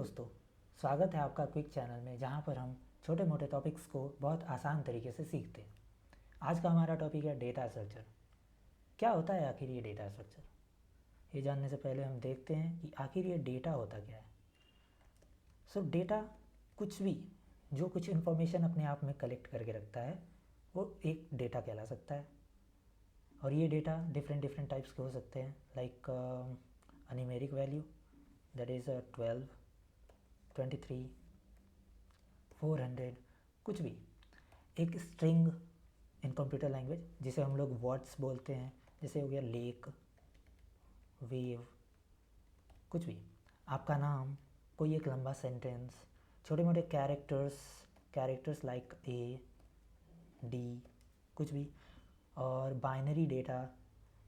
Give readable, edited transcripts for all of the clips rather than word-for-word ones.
दोस्तों, स्वागत है आपका क्विक चैनल में, जहां पर हम छोटे मोटे टॉपिक्स को बहुत आसान तरीके से सीखते हैं। आज का हमारा टॉपिक है डेटा स्ट्रक्चर। क्या होता है आखिर ये डेटा स्ट्रक्चर? ये जानने से पहले हम देखते हैं कि आखिर ये डेटा होता क्या है। डेटा कुछ भी जो कुछ इन्फॉर्मेशन अपने आप में कलेक्ट करके रखता है वो एक डेटा कहला सकता है। और ये डेटा डिफरेंट डिफरेंट टाइप्स के हो सकते हैं, like numeric value, that is 12, 23, 400, कुछ भी। एक स्ट्रिंग इन कंप्यूटर लैंग्वेज जिसे हम लोग वर्ड्स बोलते हैं, जैसे हो गया लेक, वेव, कुछ भी। आपका नाम, कोई एक लंबा सेंटेंस, छोटे मोटे कैरेक्टर्स लाइक ए, डी, कुछ भी। और बाइनरी डेटा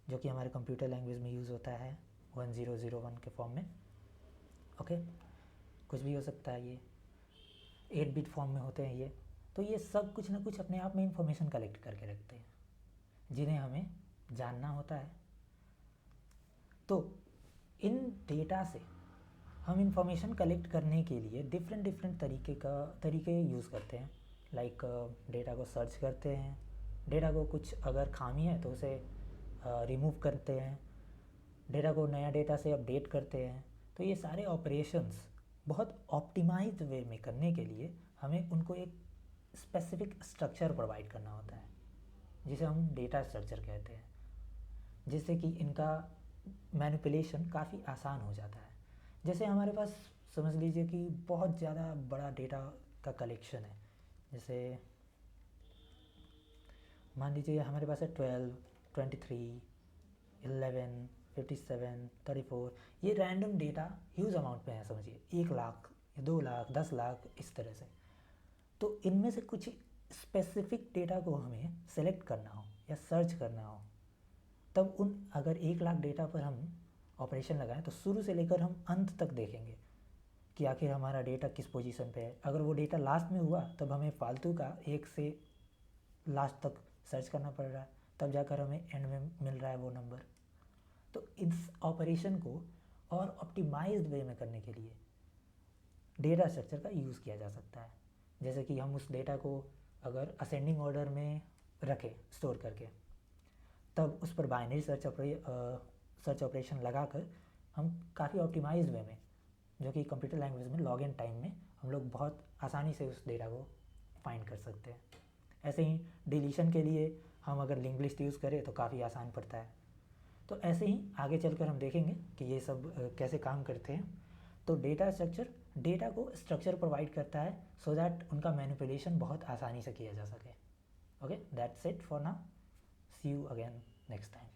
जो कि हमारे कंप्यूटर लैंग्वेज में यूज़ होता है 1001 के फॉर्म में। ओके, कुछ भी हो सकता है। ये 8 बिट फॉर्म में होते हैं ये। तो ये सब कुछ ना कुछ अपने आप में इंफॉर्मेशन कलेक्ट करके रखते हैं, जिन्हें हमें जानना होता है। तो इन डेटा से हम इंफॉर्मेशन कलेक्ट करने के लिए डिफरेंट डिफरेंट तरीके यूज़ करते हैं। लाइक डेटा को सर्च करते हैं, डेटा को कुछ अगर खामी है तो उसे रिमूव करते हैं, डेटा को नया डेटा से अपडेट करते हैं। तो ये सारे ऑपरेशंस बहुत ऑप्टिमाइज्ड वे में करने के लिए हमें उनको एक स्पेसिफिक स्ट्रक्चर प्रोवाइड करना होता है, जिसे हम डेटा स्ट्रक्चर कहते हैं, जिससे कि इनका मैनिपुलेशन काफ़ी आसान हो जाता है। जैसे हमारे पास समझ लीजिए कि बहुत ज़्यादा बड़ा डेटा का कलेक्शन है। जैसे मान लीजिए हमारे पास है 12, 23, 11, 57, 34। ये रैंडम डेटा ह्यूज अमाउंट में है, समझिए 1 लाख, 2 लाख, 10 लाख, इस तरह से। तो इनमें से कुछ स्पेसिफिक डेटा को हमें सेलेक्ट करना हो या सर्च करना हो, तब अगर 1 लाख डेटा पर हम ऑपरेशन लगाएं तो शुरू से लेकर हम अंत तक देखेंगे कि आखिर हमारा डेटा किस पोजीशन पे है। अगर वो डेटा लास्ट में हुआ तब हमें फालतू का 1 से लास्ट तक सर्च करना पड़ रहा है, तब जाकर हमें एंड में मिल रहा है वो नंबर। तो इस ऑपरेशन को और ऑप्टिमाइज्ड वे में करने के लिए डेटा स्ट्रक्चर का यूज़ किया जा सकता है। जैसे कि हम उस डेटा को अगर असेंडिंग ऑर्डर में रखें स्टोर करके, तब उस पर बाइनरी सर्च ऑपरेशन लगाकर हम काफ़ी ऑप्टिमाइज्ड वे में, जो कि कंप्यूटर लैंग्वेज में लॉग इन टाइम में, हम लोग बहुत आसानी से उस डेटा को फाइंड कर सकते हैं। ऐसे ही डिलीशन के लिए हम अगर लिंक लिस्ट यूज़ करें तो काफ़ी आसान पड़ता है। तो ऐसे ही आगे चलकर हम देखेंगे कि ये सब कैसे काम करते हैं। तो डेटा स्ट्रक्चर डेटा को स्ट्रक्चर प्रोवाइड करता है सो दैट उनका मैनिपुलेशन बहुत आसानी से किया जा सके। Okay, that's it for now. See you again next time.